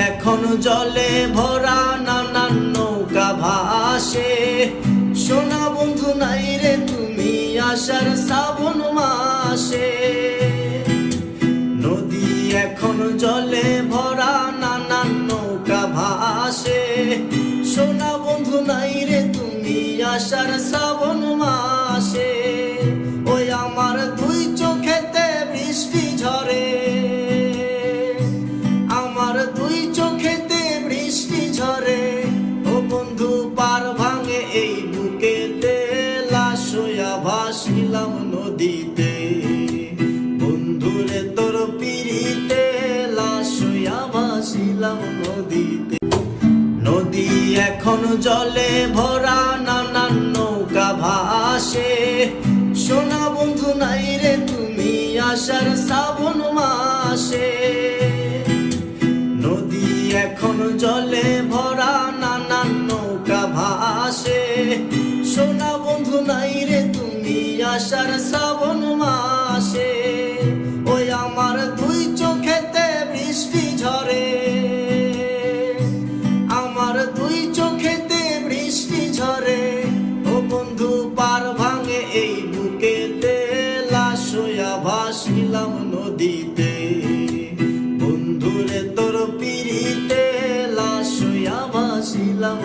এখন জলে ভরা নানান নৌকা ভাসে। সোনা বন্ধু নাই রে তুমি আসার শ্রাবণ মাসে। নদী এখন জলে ভরা নানান নৌকা ভাসে। সোনা বন্ধু নাই রে তুমি আসার শ্রাবণ মাসে। ওই আমার দুই চোখেতে বৃষ্টি ঝরে, আমার দুই চোখেতে বৃষ্টি ঝরে। ও বন্ধু পার ভাঙে এই বুকেতে, লাশ হইয়া ভাসিলাম নদীতে। বন্ধুরে তোর পিড়িতে লাশ হইয়া ভাসিলাম নদীতে। নদী এখন জলে ভরা নানান নৌকা ভাসে। সোনা বন্ধু নাই রে তুমি আসার শ্রাবণ মাসে। নদী এখন জলে ভরা নানান নৌকা ভাসে। সোনা বন্ধু নাই রে তুমি আসার শ্রাবণ মাসে। ওই আমার দুই চোখেতে বৃষ্টি ঝরে, আমার দুই চোখেতে বৃষ্টি ঝরে। ও বন্ধু পার ভাঙে এই বুকেতে, লাশ হইয়া ভাসিলাম নদীতে। বন্ধুরে তোর পিড়িতে লাশ হইয়া ভাসিলাম